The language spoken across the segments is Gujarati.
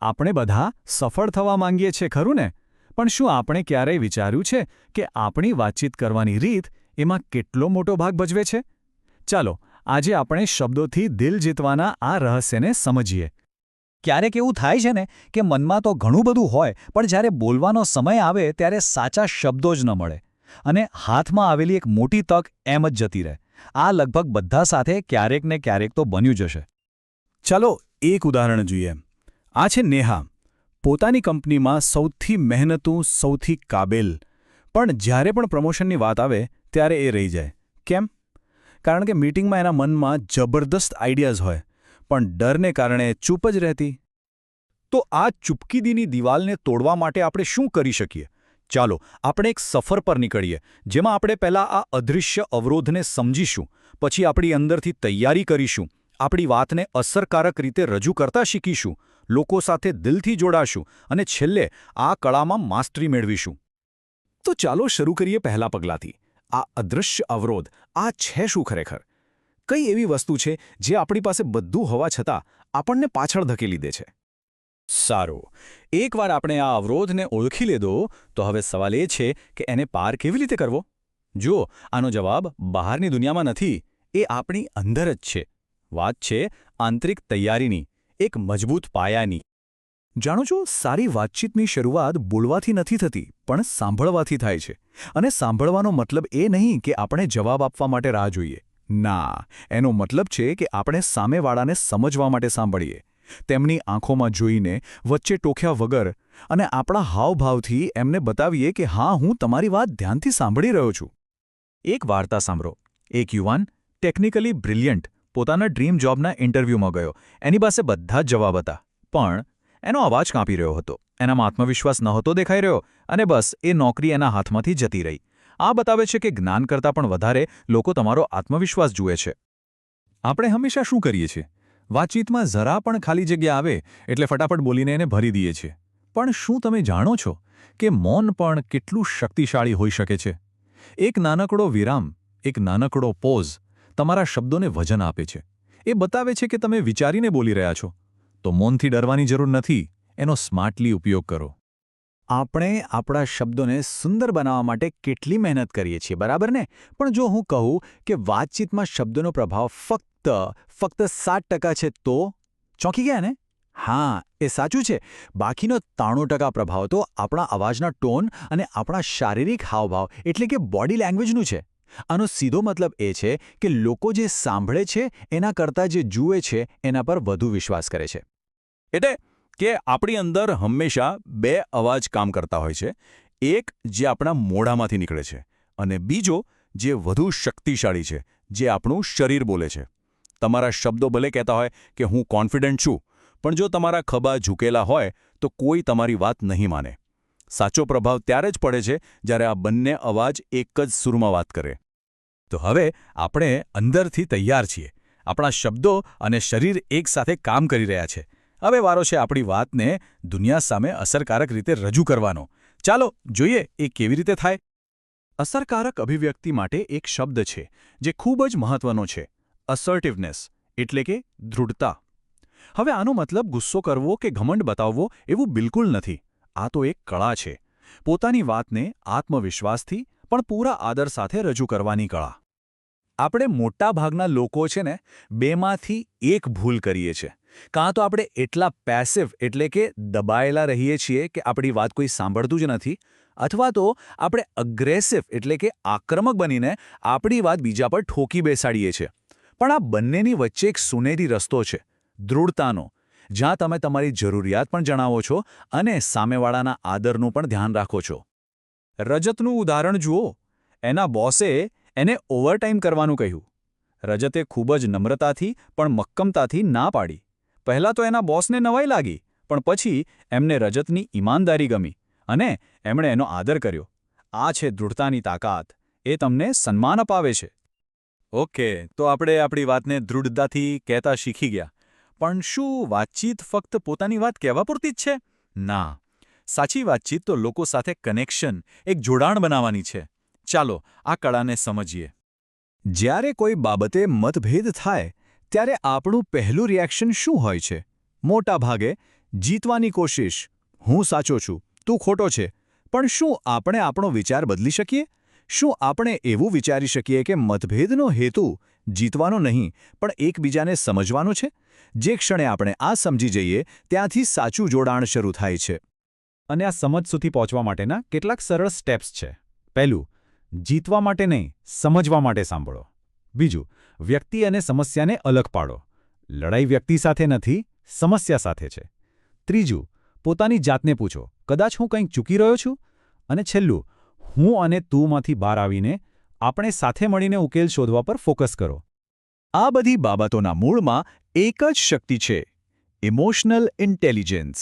આપણે બધા સફળ થવા માંગીએ છીએ ખરું ને? પણ શું આપણે ક્યારેય વિચાર્યું છે કે આપણી વાતચીત કરવાની રીત એમાં કેટલો મોટો ભાગ ભજવે છે? ચાલો આજે આપણે શબ્દોથી દિલ જીતવાના આ રહસ્યને સમજીએ. ક્યારેક એવું થાય છે ને કે મનમાં તો ઘણું બધું હોય પણ જ્યારે બોલવાનો સમય આવે ત્યારે સાચા શબ્દો જ ન મળે અને હાથમાં આવેલી એક મોટી તક એમ જ જતી રહે. આ લગભગ બધા સાથે ક્યારેક ને ક્યારેક તો બન્યું જ હશે. ચાલો એક ઉદાહરણ જોઈએ. આ છે નેહા. પોતાની કંપનીમાં સૌથી મહેનતુ, સૌથી કાબેલ. પણ જ્યારે પણ પ્રમોશનની વાત આવે ત્યારે એ રહી જાય. કેમ? કારણ કે મીટિંગમાં એના મનમાં જબરદસ્ત આઈડિયાઝ હોય પણ ડરને કારણે ચૂપ જ રહેતી. તો આ ચૂપકીદીની દિવાલને તોડવા માટે આપણે શું કરી શકીએ? ચાલો આપણે એક સફર પર નીકળીએ જેમાં આપણે પહેલાં આ અદૃશ્ય અવરોધને સમજીશું, પછી આપણી અંદરથી તૈયારી કરીશું, આપણી વાતને અસરકારક રીતે રજૂ કરતા શીખીશું, લોકો સાથે દિલથી જોડાશું અને છેલ્લે આ કળામાં માસ્ટરી મેળવીશું. તો ચાલો શરૂ કરીએ પહેલા પગલાંથી. આ અદૃશ્ય અવરોધ આ છે શું ખરેખર? કઈ એવી વસ્તુ છે જે આપણી પાસે બધું હોવા છતાં આપણને પાછળ ધકેલી દે છે? સારું, એકવાર આપણે આ અવરોધને ઓળખી લીધો તો હવે સવાલ એ છે કે એને પાર કેવી રીતે કરવો? જુઓ, આનો જવાબ બહારની દુનિયામાં નથી, એ આપણી અંદર જ છે. વાત છે આંતરિક તૈયારીની, એક મજબૂત પાયાની. જાણો છો, સારી વાતચીતની શરૂઆત બોલવાથી નથી થતી પણ સાંભળવાથી થાય છે. અને સાંભળવાનો મતલબ એ નહીં કે આપણે જવાબ આપવા માટે રાહ જોઈએ. ના, એનો મતલબ છે કે આપણે સામેવાળાને સમજવા માટે સાંભળીએ, તેમની આંખોમાં જોઈને, વચ્ચે ટોક્યા વગર, અને આપણા હાવભાવથી એમને બતાવીએ કે હા, હું તમારી વાત ધ્યાનથી સાંભળી રહ્યો છું. એક વાર્તા સાંભળો. એક યુવાન, ટેકનિકલી બ્રિલિયન્ટ, પોતાના ડ્રીમ જોબના ઇન્ટરવ્યૂમાં ગયો. એની પાસે બધા જ જવાબ હતા પણ એનો અવાજ કાંપી રહ્યો હતો, એનામાં આત્મવિશ્વાસ નહોતો દેખાઈ રહ્યો અને બસ એ નોકરી એના હાથમાંથી જતી રહી. આ બતાવે છે કે જ્ઞાન કરતાં પણ વધારે લોકો તમારો આત્મવિશ્વાસ જુએ છે. આપણે હંમેશા શું કરીએ છીએ? વાતચીતમાં જરા પણ ખાલી જગ્યા આવે એટલે ફટાફટ બોલીને એને ભરી દઈએ છીએ. પણ શું તમે જાણો છો કે મૌન પણ કેટલું શક્તિશાળી હોઈ શકે છે? એક નાનકડો વિરામ, એક નાનકડો પોઝ તમારા શબ્દોને વજન આપે છે. એ બતાવે છે કે તમે વિચારીને બોલી રહ્યા છો. તો મૌનથી ડરવાની જરૂર નથી, એનો સ્માર્ટલી ઉપયોગ કરો. આપણે આપણા શબ્દોને સુંદર બનાવવા માટે કેટલી મહેનત કરીએ છીએ, બરાબર ને? પણ જો હું કહું કે વાતચીતમાં શબ્દોનો પ્રભાવ ફક્ત 7% છે તો ચોંકી ગયા ને? હા, એ સાચું છે. બાકીનો 93% પ્રભાવ તો આપણા અવાજના ટોન અને આપણા શારીરિક હાવભાવ એટલે કે બોડી લેંગ્વેજનું છે. આનો સીધો મતલબ એ છે કે લોકો જે સાંભળે છે એના કરતાં જે જુએ છે એના પર વધુ વિશ્વાસ કરે છે. એટલે કે આપણી અંદર હંમેશા બે અવાજ કામ કરતા હોય છે. એક જે આપણા મોઢામાંથી નીકળે છે અને બીજો જે વધુ શક્તિશાળી છે, જે આપણું શરીર બોલે છે. તમારા શબ્દો ભલે કહેતા હોય કે હું કોન્ફિડન્ટ છું, પણ જો તમારા ખભા ઝૂકેલા હોય તો કોઈ તમારી વાત નહીં માને. સાચો પ્રભાવ ત્યારે જ પડે છે જ્યારે આ બંને અવાજ એક જ સૂરમાં વાત કરે. તો હવે આપણે અંદરથી તૈયાર છીએ. આપણા શબ્દો અને શરીર એકસાથે કામ કરી રહ્યા છે. હવે વારો છે આપણી વાતને દુનિયા સામે અસરકારક રીતે રજૂ કરવાનો. ચાલો જોઈએ એ કેવી રીતે થાય. અસરકારક અભિવ્યક્તિ માટે એક શબ્દ છે જે ખૂબ જ મહત્વનો છે: અસર્ટિવનેસ, એટલે કે દૃઢતા. હવે આનો મતલબ ગુસ્સો કરવો કે ઘમંડ બતાવવો એવું બિલકુલ નથી. આ તો એક કળા છે. પોતાની વાતને આત્મવિશ્વાસથી પણ પૂરા આદર સાથે રજૂ કરવાની કળા. આપણે મોટાભાગના લોકો છે ને બેમાંથી એક ભૂલ કરીએ છીએ. કાં તો આપણે એટલા પેસિવ એટલે કે દબાયેલા રહીએ છીએ કે આપણી વાત કોઈ સાંભળતું જ નથી, અથવા તો આપણે અગ્રેસિવ એટલે કે આક્રમક બનીને આપણી વાત બીજા પર ઠોકી બેસાડીએ છીએ. પણ આ બંનેની વચ્ચે એક સુનેરી રસ્તો છે, દૃઢતાનો, જ્યાં તમે તમારી જરૂરિયાત પણ જણાવો છો અને સામેવાળાના આદરનું પણ ધ્યાન રાખો છો. રજતનું ઉદાહરણ જુઓ. એના બોસે એને ઓવરટાઇમ કરવાનું કહ્યું. રજતે ખૂબ જ નમ્રતાથી પણ મક્કમતાથી ના પાડી. પહેલાં તો એના બોસને નવાઈ લાગી, પણ પછી એમને રજતની ઈમાનદારી ગમી અને એમણે એનો આદર કર્યો. આ છે દૃઢતાની તાકાત. એ તમને સન્માન અપાવે છે. ઓકે, તો આપણે આપણી વાતને દૃઢતાથી કહેતા શીખી ગયા. પણ શું વાતચીત ફક્ત પોતાની વાત કહેવા પૂરતી જ છે? ના. સાચી વાતચીત તો લોકો સાથે કનેક્શન, એક જોડાણ બનાવવાની છે. ચાલો આ કળાને સમજીએ. જ્યારે કોઈ બાબતે મતભેદ થાય ત્યારે આપણું પહેલું રિએક્શન શું હોય છે? મોટા ભાગે જીતવાની કોશિશ, હું સાચો છું, તું ખોટો છે. પણ શું આપણે આપણો વિચાર બદલી શકીએ? શું આપણે એવું વિચારી શકીએ કે મતભેદનો હેતુ જીતવાનો નહીં, પણ એકબીજાને સમજવાનો છે? જે ક્ષણે આપણે આ સમજી જઈએ ત્યાંથી સાચું જોડાણ શરૂ થાય છે. અને આ સમજ સુધી પહોંચવા માટેના કેટલાક સરળ સ્ટેપ્સ છે. પહેલું, જીતવા માટે નહીં, સમજવા માટે સાંભળો. બીજું, વ્યક્તિ અને સમસ્યાને અલગ પાડો. લડાઈ વ્યક્તિ સાથે નથી, સમસ્યા સાથે છે. ત્રીજું, પોતાની જાતને પૂછો, કદાચ હું કંઈક ચૂકી રહ્યો છું? અને છેલ્લું, હું અને તુંમાંથી બહાર આવીને આપણે સાથે મળીને ઉકેલ શોધવા પર ફોકસ કરો. આ બધી બાબતોના મૂળમાં એક જ શક્તિ છે, ઇમોશનલ ઇન્ટેલિજન્સ,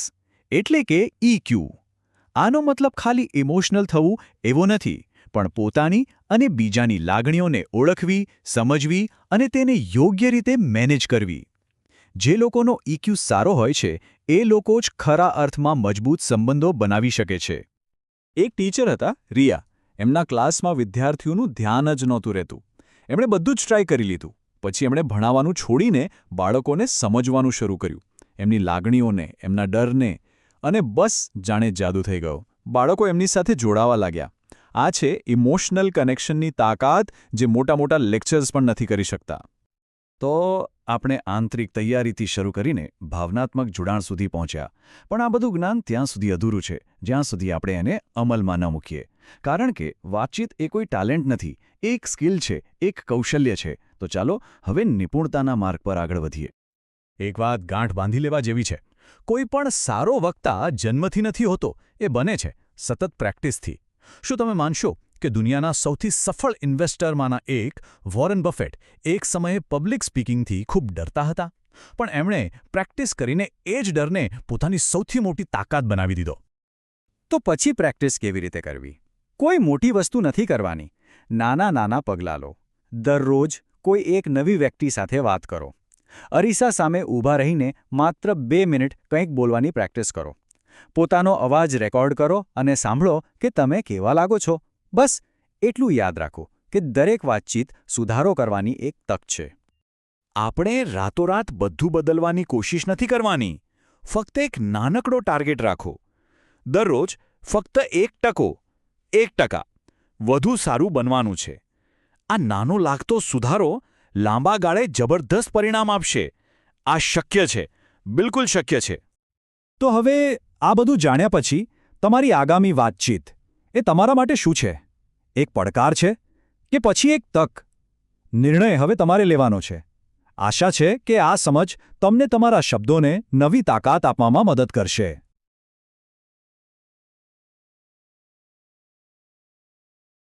એટલે કે EQ. આનો મતલબ ખાલી ઇમોશનલ થવું એવો નથી, પણ પોતાની અને બીજાની લાગણીઓને ઓળખવી, સમજવી અને તેને યોગ્ય રીતે મેનેજ કરવી. જે લોકોનો EQ સારો હોય છે એ લોકો જ ખરા અર્થમાં મજબૂત સંબંધો બનાવી શકે છે. એક ટીચર હતા, રિયા. એમના ક્લાસમાં વિદ્યાર્થીઓનું ધ્યાન જ નહોતું રહેતું. એમણે બધું જ ટ્રાય કરી લીધું. પછી એમણે ભણાવવાનું છોડીને બાળકોને સમજવાનું શરૂ કર્યું, એમની લાગણીઓને, એમના ડરને, અને બસ જાણે જાદુ થઈ ગયો. બાળકો એમની સાથે જોડાવા લાગ્યા. આ છે ઇમોશનલ કનેક્શનની તાકાત, જે મોટા મોટા લેક્ચર્સ પણ નથી કરી શકતા. તો આપણે આંતરિક તૈયારીથી શરૂ કરીને ભાવનાત્મક જોડાણ સુધી પહોંચ્યા. પણ આ બધું જ્ઞાન ત્યાં સુધી અધૂરું છે જ્યાં સુધી આપણે એને અમલમાં ન મૂકીએ. કારણ કે વાતચીત એ કોઈ ટેલેન્ટ નથી, એ એક સ્કિલ છે, એક કૌશલ્ય છે. તો ચાલો હવે નિપુણતાના માર્ગ પર આગળ વધીએ. એક વાત ગાંઠ બાંધી લેવા જેવી છે, કોઈ પણ સારો વક્તા જન્મથી નથી હોતો, એ બને છે સતત પ્રેક્ટિસથી. શું તમે માનશો કે દુનિયાના સૌથી સફળ ઇન્વેસ્ટરમાંના એક, વોરન બફેટ, એક સમયે પબ્લિક સ્પીકિંગથી ખૂબ ડરતા હતા, પણ એમણે પ્રેક્ટિસ કરીને એ જ ડરને પોતાની સૌથી મોટી તાકાત બનાવી દીધો. તો પછી પ્રેક્ટિસ કેવી રીતે કરવી? કોઈ મોટી વસ્તુ નથી કરવાની. નાના નાના પગલાં લો. દરરોજ કોઈ એક નવી વ્યક્તિ સાથે વાત કરો. અરીસા સામે ઊભા રહીને માત્ર 2 મિનિટ કંઈક બોલવાની પ્રેક્ટિસ કરો. પોતાનો અવાજ રેકોર્ડ કરો અને સાંભળો કે તમે કેવા લાગો છો. બસ એટલું યાદ રાખો કે દરેક વાતચીત સુધારો કરવાની એક તક છે. આપણે રાતોરાત બધું બદલવાની કોશિશ નથી કરવાની. ફક્ત એક નાનકડો ટાર્ગેટ રાખો. દરરોજ ફક્ત 1% વધુ સારું બનવાનું છે. આ નાનો લાગતો સુધારો લાંબા ગાળે જબરદસ્ત પરિણામ આપશે. આ શક્ય છે, બિલકુલ શક્ય છે. તો હવે આ બધું જાણ્યા પછી તમારી આગામી વાતચીત એ તમારા માટે શું છે? એક પડકાર છે કે પછી એક તક? નિર્ણય હવે તમારે લેવાનો છે. આશા છે કે આ સમજ તમને તમારા શબ્દોને નવી તાકાત આપવામાં મદદ કરશે.